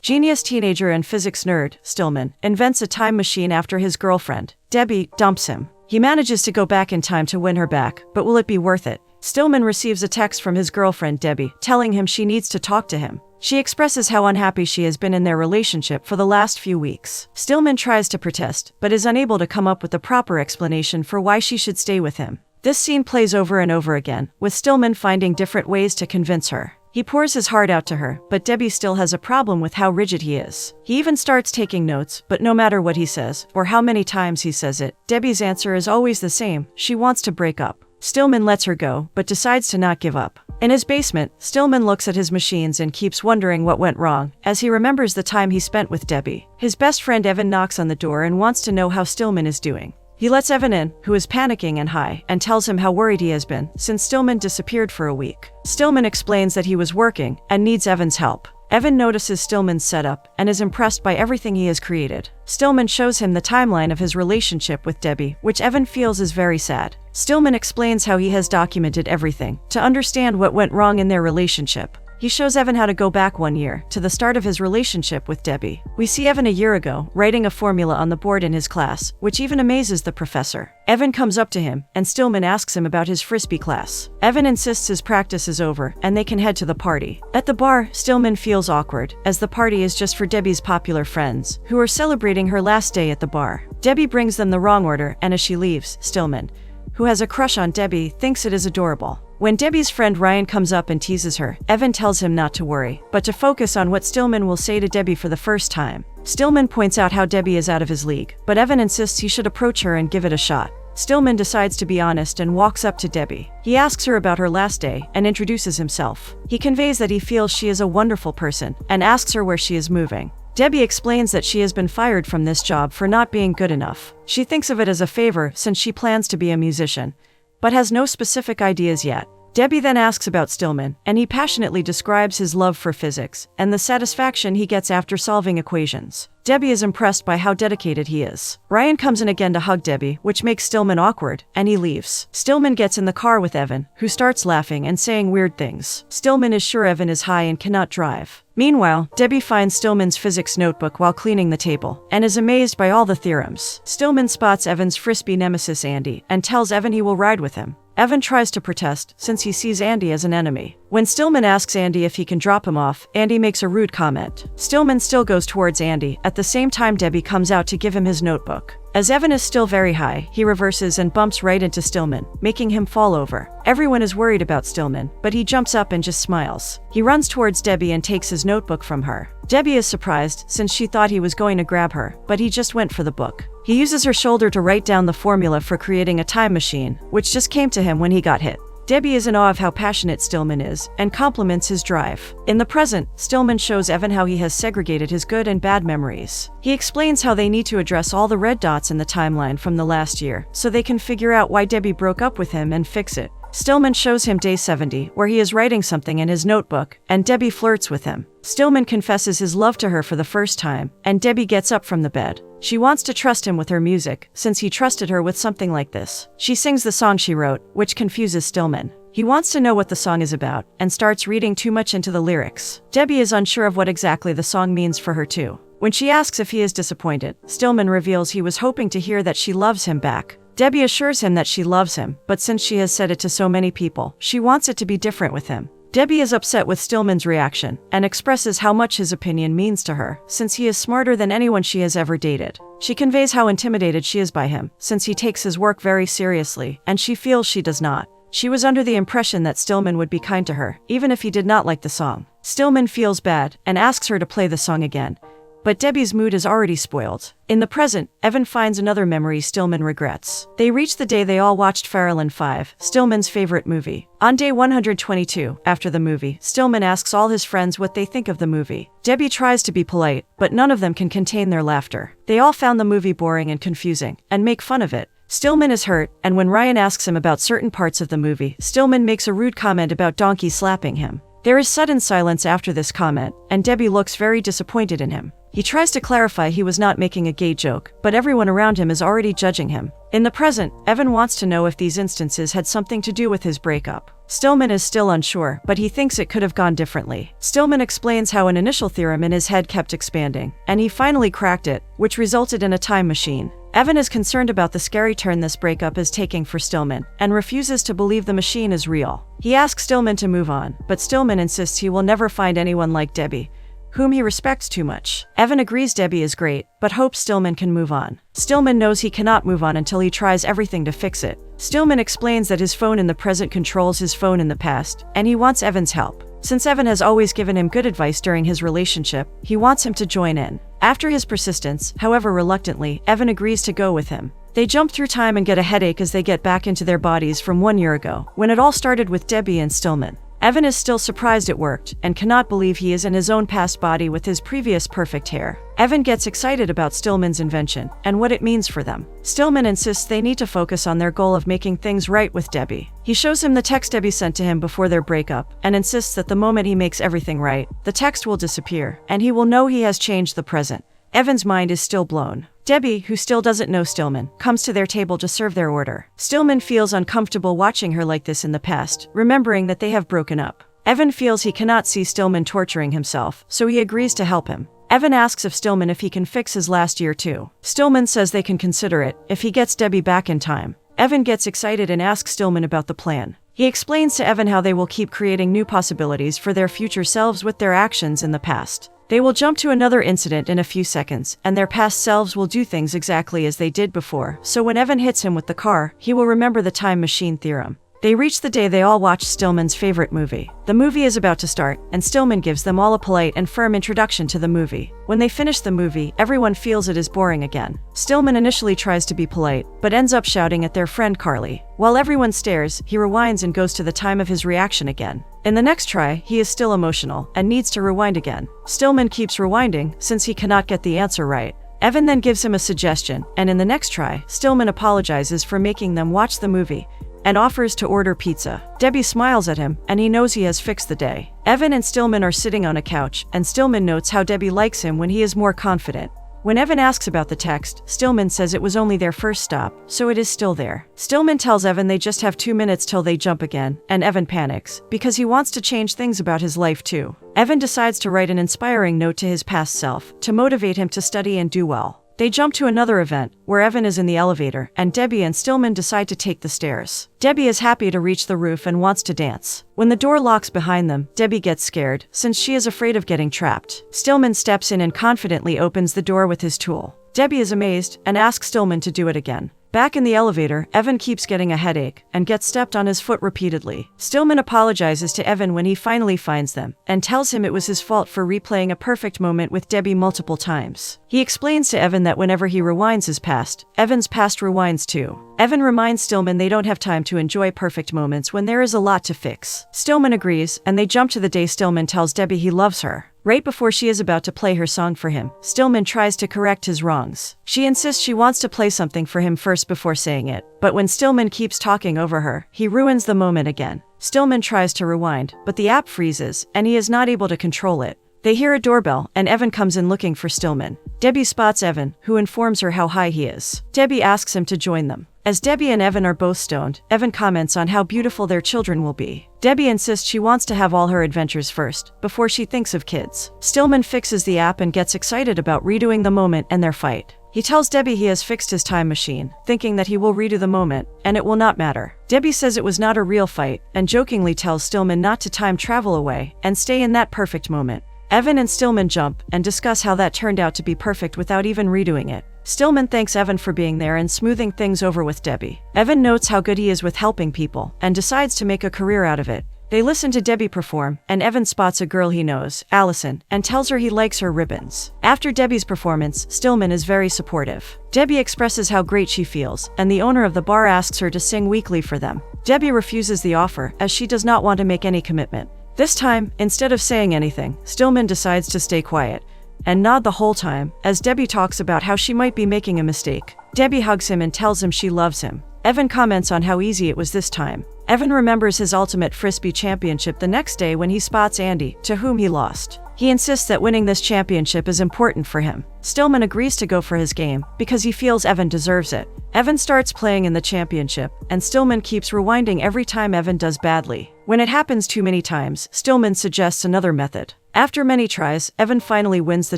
Genius teenager and physics nerd, Stillman, invents a time machine after his girlfriend, Debbie, dumps him. He manages to go back in time to win her back, but will it be worth it? Stillman receives a text from his girlfriend, Debbie, telling him she needs to talk to him. She expresses how unhappy she has been in their relationship for the last few weeks. Stillman tries to protest, but is unable to come up with the proper explanation for why she should stay with him. This scene plays over and over again, with Stillman finding different ways to convince her. He pours his heart out to her, but Debbie still has a problem with how rigid he is. He even starts taking notes, but no matter what he says, or how many times he says it, Debbie's answer is always the same: she wants to break up. Stillman lets her go, but decides to not give up. In his basement, Stillman looks at his machines and keeps wondering what went wrong, as he remembers the time he spent with Debbie. His best friend Evan knocks on the door and wants to know how Stillman is doing. He lets Evan in, who is panicking and high, and tells him how worried he has been since Stillman disappeared for a week. Stillman explains that he was working and needs Evan's help. Evan notices Stillman's setup and is impressed by everything he has created. Stillman shows him the timeline of his relationship with Debbie, which Evan feels is very sad. Stillman explains how he has documented everything to understand what went wrong in their relationship. He shows Evan how to go back 1 year, to the start of his relationship with Debbie. We see Evan a year ago, writing a formula on the board in his class, which even amazes the professor. Evan comes up to him, and Stillman asks him about his frisbee class. Evan insists his practice is over, and they can head to the party. At the bar, Stillman feels awkward, as the party is just for Debbie's popular friends, who are celebrating her last day at the bar. Debbie brings them the wrong order, and as she leaves, Stillman, who has a crush on Debbie, thinks it is adorable. When Debbie's friend Ryan comes up and teases her, Evan tells him not to worry, but to focus on what Stillman will say to Debbie for the first time. Stillman points out how Debbie is out of his league, but Evan insists he should approach her and give it a shot. Stillman decides to be honest and walks up to Debbie. He asks her about her last day and introduces himself. He conveys that he feels she is a wonderful person and asks her where she is moving. Debbie explains that she has been fired from this job for not being good enough. She thinks of it as a favor since she plans to be a musician, but has no specific ideas yet. Debbie then asks about Stillman, and he passionately describes his love for physics and the satisfaction he gets after solving equations. Debbie is impressed by how dedicated he is. Ryan comes in again to hug Debbie, which makes Stillman awkward, and he leaves. Stillman gets in the car with Evan, who starts laughing and saying weird things. Stillman is sure Evan is high and cannot drive. Meanwhile, Debbie finds Stillman's physics notebook while cleaning the table, and is amazed by all the theorems. Stillman spots Evan's frisbee nemesis Andy, and tells Evan he will ride with him. Evan tries to protest, since he sees Andy as an enemy. When Stillman asks Andy if he can drop him off, Andy makes a rude comment. Stillman still goes towards Andy. At the same time, Debbie comes out to give him his notebook. As Evan is still very high, he reverses and bumps right into Stillman, making him fall over. Everyone is worried about Stillman, but he jumps up and just smiles. He runs towards Debbie and takes his notebook from her. Debbie is surprised, since she thought he was going to grab her, but he just went for the book. He uses her shoulder to write down the formula for creating a time machine, which just came to him when he got hit. Debbie is in awe of how passionate Stillman is, and compliments his drive. In the present, Stillman shows Evan how he has segregated his good and bad memories. He explains how they need to address all the red dots in the timeline from the last year, so they can figure out why Debbie broke up with him and fix it. Stillman shows him day 70, where he is writing something in his notebook, and Debbie flirts with him. Stillman confesses his love to her for the first time, and Debbie gets up from the bed. She wants to trust him with her music, since he trusted her with something like this. She sings the song she wrote, which confuses Stillman. He wants to know what the song is about, and starts reading too much into the lyrics. Debbie is unsure of what exactly the song means for her too. When she asks if he is disappointed, Stillman reveals he was hoping to hear that she loves him back. Debbie assures him that she loves him, but since she has said it to so many people, she wants it to be different with him. Debbie is upset with Stillman's reaction, and expresses how much his opinion means to her, since he is smarter than anyone she has ever dated. She conveys how intimidated she is by him, since he takes his work very seriously, and she feels she does not. She was under the impression that Stillman would be kind to her, even if he did not like the song. Stillman feels bad, and asks her to play the song again. But Debbie's mood is already spoiled. In the present, Evan finds another memory Stillman regrets. They reach the day they all watched Farallon 5, Stillman's favorite movie. On day 122, after the movie, Stillman asks all his friends what they think of the movie. Debbie tries to be polite, but none of them can contain their laughter. They all found the movie boring and confusing, and make fun of it. Stillman is hurt, and when Ryan asks him about certain parts of the movie, Stillman makes a rude comment about Donkey slapping him. There is sudden silence after this comment, and Debbie looks very disappointed in him. He tries to clarify he was not making a gay joke, but everyone around him is already judging him. In the present, Evan wants to know if these instances had something to do with his breakup. Stillman is still unsure, but he thinks it could have gone differently. Stillman explains how an initial theorem in his head kept expanding, and he finally cracked it, which resulted in a time machine. Evan is concerned about the scary turn this breakup is taking for Stillman, and refuses to believe the machine is real. He asks Stillman to move on, but Stillman insists he will never find anyone like Debbie, whom he respects too much. Evan agrees Debbie is great, but hopes Stillman can move on. Stillman knows he cannot move on until he tries everything to fix it. Stillman explains that his phone in the present controls his phone in the past, and he wants Evan's help. Since Evan has always given him good advice during his relationship, he wants him to join in. After his persistence, however reluctantly, Evan agrees to go with him. They jump through time and get a headache as they get back into their bodies from 1 year ago, when it all started with Debbie and Stillman. Evan is still surprised it worked, and cannot believe he is in his own past body with his previous perfect hair. Evan gets excited about Stillman's invention, and what it means for them. Stillman insists they need to focus on their goal of making things right with Debbie. He shows him the text Debbie sent to him before their breakup, and insists that the moment he makes everything right, the text will disappear, and he will know he has changed the present. Evan's mind is still blown. Debbie, who still doesn't know Stillman, comes to their table to serve their order. Stillman feels uncomfortable watching her like this in the past, remembering that they have broken up. Evan feels he cannot see Stillman torturing himself, so he agrees to help him. Evan asks of Stillman if he can fix his last year too. Stillman says they can consider it, if he gets Debbie back in time. Evan gets excited and asks Stillman about the plan. He explains to Evan how they will keep creating new possibilities for their future selves with their actions in the past. They will jump to another incident in a few seconds, and their past selves will do things exactly as they did before, so when Evan hits him with the car, he will remember the time machine theorem. They reach the day they all watch Stillman's favorite movie. The movie is about to start, and Stillman gives them all a polite and firm introduction to the movie. When they finish the movie, everyone feels it is boring again. Stillman initially tries to be polite, but ends up shouting at their friend Carly. While everyone stares, he rewinds and goes to the time of his reaction again. In the next try, he is still emotional, and needs to rewind again. Stillman keeps rewinding, since he cannot get the answer right. Evan then gives him a suggestion, and in the next try, Stillman apologizes for making them watch the movie, and offers to order pizza. Debbie smiles at him, and he knows he has fixed the day. Evan and Stillman are sitting on a couch, and Stillman notes how Debbie likes him when he is more confident. When Evan asks about the text, Stillman says it was only their first stop, so it is still there. Stillman tells Evan they just have 2 minutes till they jump again, and Evan panics, because he wants to change things about his life too. Evan decides to write an inspiring note to his past self, to motivate him to study and do well. They jump to another event, where Evan is in the elevator, and Debbie and Stillman decide to take the stairs. Debbie is happy to reach the roof and wants to dance. When the door locks behind them, Debbie gets scared, since she is afraid of getting trapped. Stillman steps in and confidently opens the door with his tool. Debbie is amazed, and asks Stillman to do it again. Back in the elevator, Evan keeps getting a headache, and gets stepped on his foot repeatedly. Stillman apologizes to Evan when he finally finds them, and tells him it was his fault for replaying a perfect moment with Debbie multiple times. He explains to Evan that whenever he rewinds his past, Evan's past rewinds too. Evan reminds Stillman they don't have time to enjoy perfect moments when there is a lot to fix. Stillman agrees, and they jump to the day Stillman tells Debbie he loves her. Right before she is about to play her song for him, Stillman tries to correct his wrongs. She insists she wants to play something for him first before saying it, but when Stillman keeps talking over her, he ruins the moment again. Stillman tries to rewind, but the app freezes, and he is not able to control it. They hear a doorbell, and Evan comes in looking for Stillman. Debbie spots Evan, who informs her how high he is. Debbie asks him to join them. As Debbie and Evan are both stoned, Evan comments on how beautiful their children will be. Debbie insists she wants to have all her adventures first, before she thinks of kids. Stillman fixes the app and gets excited about redoing the moment and their fight. He tells Debbie he has fixed his time machine, thinking that he will redo the moment, and it will not matter. Debbie says it was not a real fight, and jokingly tells Stillman not to time travel away, and stay in that perfect moment. Evan and Stillman jump, and discuss how that turned out to be perfect without even redoing it. Stillman thanks Evan for being there and smoothing things over with Debbie. Evan notes how good he is with helping people, and decides to make a career out of it. They listen to Debbie perform, and Evan spots a girl he knows, Allison, and tells her he likes her ribbons. After Debbie's performance, Stillman is very supportive. Debbie expresses how great she feels, and the owner of the bar asks her to sing weekly for them. Debbie refuses the offer, as she does not want to make any commitment. This time, instead of saying anything, Stillman decides to stay quiet, and nod the whole time, as Debbie talks about how she might be making a mistake. Debbie hugs him and tells him she loves him. Evan comments on how easy it was this time. Evan remembers his ultimate frisbee championship the next day when he spots Andy, to whom he lost. He insists that winning this championship is important for him. Stillman agrees to go for his game because he feels Evan deserves it. Evan starts playing in the championship, and Stillman keeps rewinding every time Evan does badly. When it happens too many times, Stillman suggests another method. After many tries, Evan finally wins the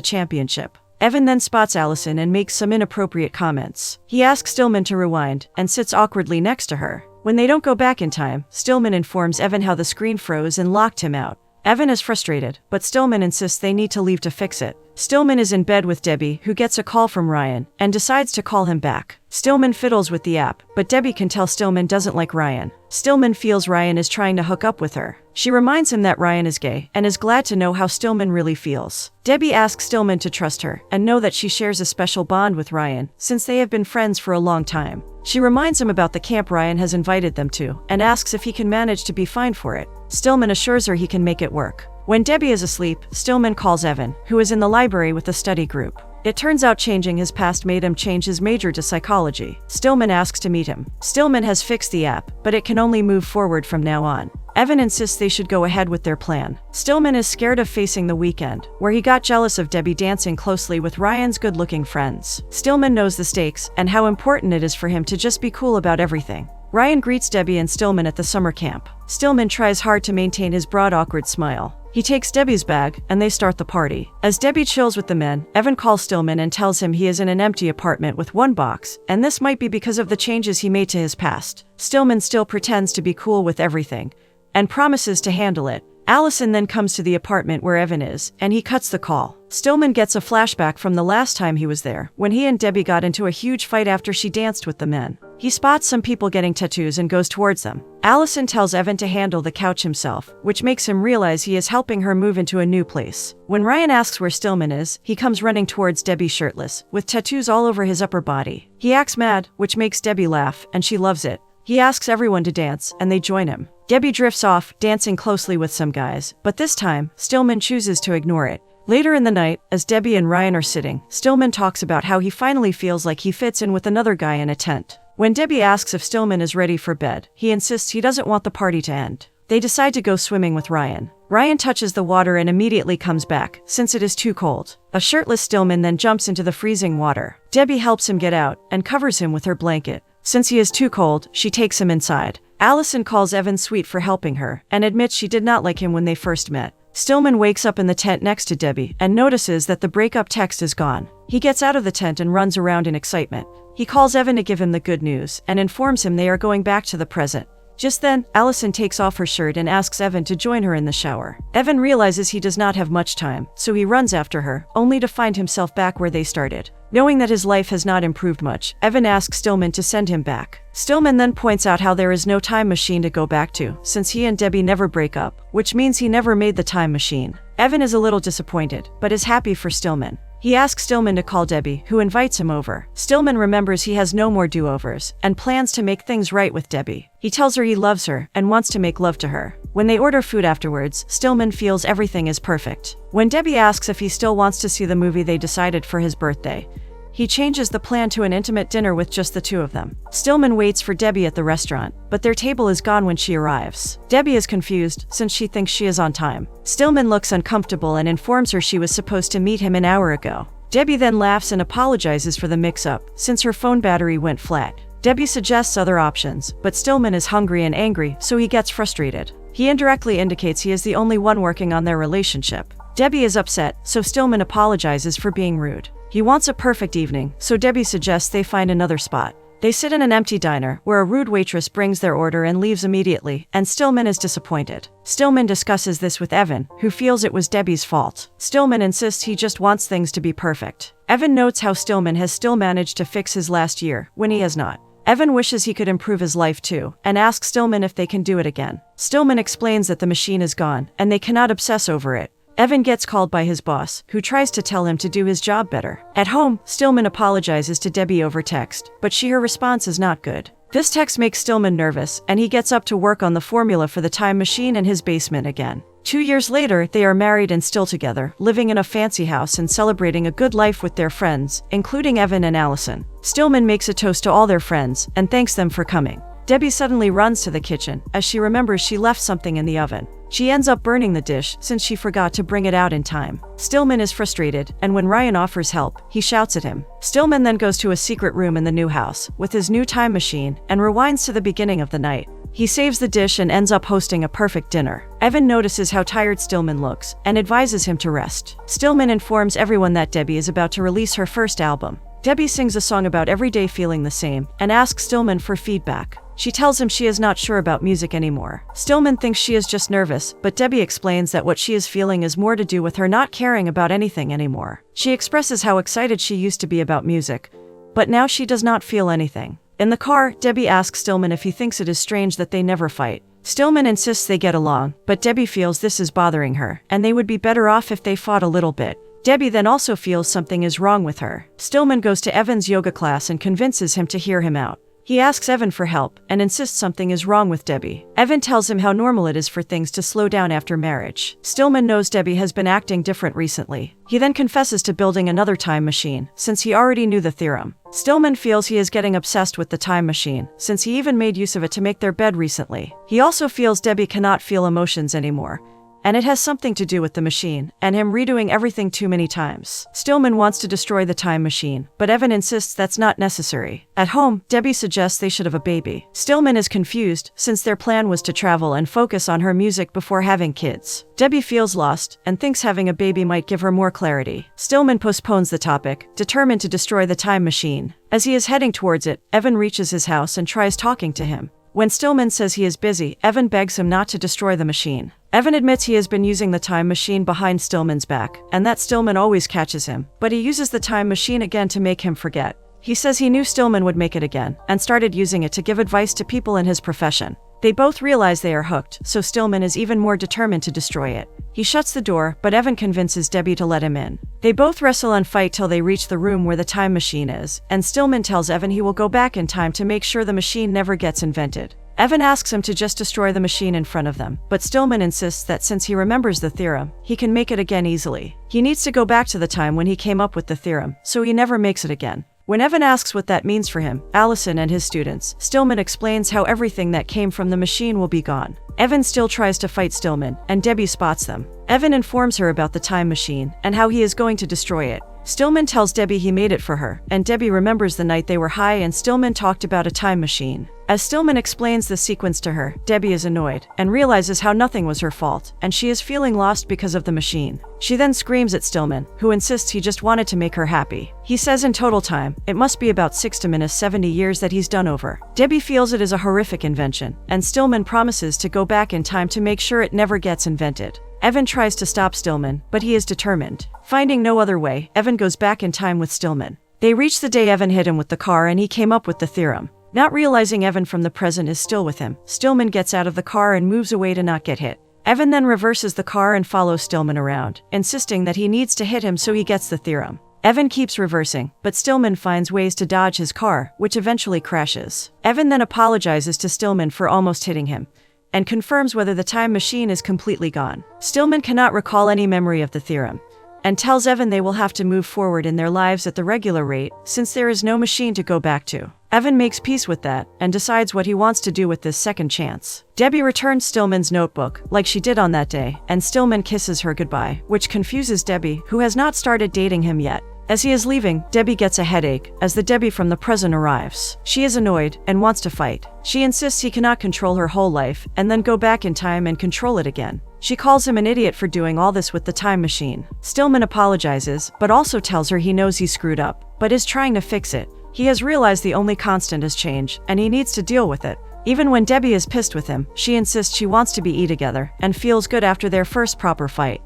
championship. Evan then spots Allison and makes some inappropriate comments. He asks Stillman to rewind and sits awkwardly next to her. When they don't go back in time, Stillman informs Evan how the screen froze and locked him out. Evan is frustrated, but Stillman insists they need to leave to fix it. Stillman is in bed with Debbie, who gets a call from Ryan, and decides to call him back. Stillman fiddles with the app, but Debbie can tell Stillman doesn't like Ryan. Stillman feels Ryan is trying to hook up with her. She reminds him that Ryan is gay, and is glad to know how Stillman really feels. Debbie asks Stillman to trust her, and know that she shares a special bond with Ryan, since they have been friends for a long time. She reminds him about the camp Ryan has invited them to, and asks if he can manage to be fine for it. Stillman assures her he can make it work. When Debbie is asleep, Stillman calls Evan, who is in the library with the study group. It turns out changing his past made him change his major to psychology. Stillman asks to meet him. Stillman has fixed the app, but it can only move forward from now on. Evan insists they should go ahead with their plan. Stillman is scared of facing the weekend, where he got jealous of Debbie dancing closely with Ryan's good-looking friends. Stillman knows the stakes and how important it is for him to just be cool about everything. Ryan greets Debbie and Stillman at the summer camp. Stillman tries hard to maintain his broad, awkward smile. He takes Debbie's bag, and they start the party. As Debbie chills with the men, Evan calls Stillman and tells him he is in an empty apartment with one box, and this might be because of the changes he made to his past. Stillman still pretends to be cool with everything, and promises to handle it. Allison then comes to the apartment where Evan is, and he cuts the call. Stillman gets a flashback from the last time he was there, when he and Debbie got into a huge fight after she danced with the men. He spots some people getting tattoos and goes towards them. Allison tells Evan to handle the couch himself, which makes him realize he is helping her move into a new place. When Ryan asks where Stillman is, he comes running towards Debbie shirtless, with tattoos all over his upper body. He acts mad, which makes Debbie laugh, and she loves it. He asks everyone to dance, and they join him. Debbie drifts off, dancing closely with some guys, but this time, Stillman chooses to ignore it. Later in the night, as Debbie and Ryan are sitting, Stillman talks about how he finally feels like he fits in with another guy in a tent. When Debbie asks if Stillman is ready for bed, he insists he doesn't want the party to end. They decide to go swimming with Ryan. Ryan touches the water and immediately comes back, since it is too cold. A shirtless Stillman then jumps into the freezing water. Debbie helps him get out, and covers him with her blanket. Since he is too cold, she takes him inside. Allison calls Evan sweet for helping her, and admits she did not like him when they first met. Stillman wakes up in the tent next to Debbie, and notices that the breakup text is gone. He gets out of the tent and runs around in excitement. He calls Evan to give him the good news, and informs him they are going back to the present. Just then, Allison takes off her shirt and asks Evan to join her in the shower. Evan realizes he does not have much time, so he runs after her, only to find himself back where they started. Knowing that his life has not improved much, Evan asks Stillman to send him back. Stillman then points out how there is no time machine to go back to, since he and Debbie never break up, which means he never made the time machine. Evan is a little disappointed, but is happy for Stillman. He asks Stillman to call Debbie, who invites him over. Stillman remembers he has no more do-overs, and plans to make things right with Debbie. He tells her he loves her, and wants to make love to her. When they order food afterwards, Stillman feels everything is perfect. When Debbie asks if he still wants to see the movie they decided for his birthday, he changes the plan to an intimate dinner with just the two of them. Stillman waits for Debbie at the restaurant, but their table is gone when she arrives. Debbie is confused, since she thinks she is on time. Stillman looks uncomfortable and informs her she was supposed to meet him an hour ago. Debbie then laughs and apologizes for the mix-up, since her phone battery went flat. Debbie suggests other options, but Stillman is hungry and angry, so he gets frustrated. He indirectly indicates he is the only one working on their relationship. Debbie is upset, so Stillman apologizes for being rude. He wants a perfect evening, so Debbie suggests they find another spot. They sit in an empty diner, where a rude waitress brings their order and leaves immediately, and Stillman is disappointed. Stillman discusses this with Evan, who feels it was Debbie's fault. Stillman insists he just wants things to be perfect. Evan notes how Stillman has still managed to fix his last year, when he has not. Evan wishes he could improve his life too, and asks Stillman if they can do it again. Stillman explains that the machine is gone, and they cannot obsess over it. Evan gets called by his boss, who tries to tell him to do his job better. At home, Stillman apologizes to Debbie over text, but her response is not good. This text makes Stillman nervous, and he gets up to work on the formula for the time machine in his basement again. 2 years later, they are married and still together, living in a fancy house and celebrating a good life with their friends, including Evan and Allison. Stillman makes a toast to all their friends, and thanks them for coming. Debbie suddenly runs to the kitchen as she remembers she left something in the oven. She ends up burning the dish since she forgot to bring it out in time. Stillman is frustrated, and when Ryan offers help, he shouts at him. Stillman then goes to a secret room in the new house with his new time machine and rewinds to the beginning of the night. He saves the dish and ends up hosting a perfect dinner. Evan notices how tired Stillman looks and advises him to rest. Stillman informs everyone that Debbie is about to release her first album. Debbie sings a song about every day feeling the same and asks Stillman for feedback. She tells him she is not sure about music anymore. Stillman thinks she is just nervous, but Debbie explains that what she is feeling is more to do with her not caring about anything anymore. She expresses how excited she used to be about music, but now she does not feel anything. In the car, Debbie asks Stillman if he thinks it is strange that they never fight. Stillman insists they get along, but Debbie feels this is bothering her, and they would be better off if they fought a little bit. Debbie then also feels something is wrong with her. Stillman goes to Evan's yoga class and convinces him to hear him out. He asks Evan for help and insists something is wrong with Debbie. Evan tells him how normal it is for things to slow down after marriage. Stillman knows Debbie has been acting different recently. He then confesses to building another time machine, since he already knew the theorem. Stillman feels he is getting obsessed with the time machine, since he even made use of it to make their bed recently. He also feels Debbie cannot feel emotions anymore, and it has something to do with the machine, and him redoing everything too many times. Stillman wants to destroy the time machine, but Evan insists that's not necessary. At home, Debbie suggests they should have a baby. Stillman is confused, since their plan was to travel and focus on her music before having kids. Debbie feels lost, and thinks having a baby might give her more clarity. Stillman postpones the topic, determined to destroy the time machine. As he is heading towards it, Evan reaches his house and tries talking to him. When Stillman says he is busy, Evan begs him not to destroy the machine. Evan admits he has been using the time machine behind Stillman's back, and that Stillman always catches him, but he uses the time machine again to make him forget. He says he knew Stillman would make it again, and started using it to give advice to people in his profession. They both realize they are hooked, so Stillman is even more determined to destroy it. He shuts the door, but Evan convinces Debbie to let him in. They both wrestle and fight till they reach the room where the time machine is, and Stillman tells Evan he will go back in time to make sure the machine never gets invented. Evan asks him to just destroy the machine in front of them, but Stillman insists that since he remembers the theorem, he can make it again easily. He needs to go back to the time when he came up with the theorem, so he never makes it again. When Evan asks what that means for him, Allison and his students, Stillman explains how everything that came from the machine will be gone. Evan still tries to fight Stillman, and Debbie spots them. Evan informs her about the time machine, and how he is going to destroy it. Stillman tells Debbie he made it for her, and Debbie remembers the night they were high and Stillman talked about a time machine. As Stillman explains the sequence to her, Debbie is annoyed, and realizes how nothing was her fault, and she is feeling lost because of the machine. She then screams at Stillman, who insists he just wanted to make her happy. He says in total time, it must be about 6 to 70 years that he's done over. Debbie feels it is a horrific invention, and Stillman promises to go back in time to make sure it never gets invented. Evan tries to stop Stillman, but he is determined. Finding no other way, Evan goes back in time with Stillman. They reach the day Evan hit him with the car and he came up with the theorem. Not realizing Evan from the present is still with him, Stillman gets out of the car and moves away to not get hit. Evan then reverses the car and follows Stillman around, insisting that he needs to hit him so he gets the theorem. Evan keeps reversing, but Stillman finds ways to dodge his car, which eventually crashes. Evan then apologizes to Stillman for almost hitting him, and confirms whether the time machine is completely gone. Stillman cannot recall any memory of the theorem, and tells Evan they will have to move forward in their lives at the regular rate, since there is no machine to go back to. Evan makes peace with that, and decides what he wants to do with this second chance. Debbie returns Stillman's notebook, like she did on that day, and Stillman kisses her goodbye, which confuses Debbie, who has not started dating him yet. As he is leaving, Debbie gets a headache, as the Debbie from the present arrives. She is annoyed, and wants to fight. She insists he cannot control her whole life, and then go back in time and control it again. She calls him an idiot for doing all this with the time machine. Stillman apologizes, but also tells her he knows he screwed up, but is trying to fix it. He has realized the only constant is change, and he needs to deal with it. Even when Debbie is pissed with him, she insists she wants to be together, and feels good after their first proper fight.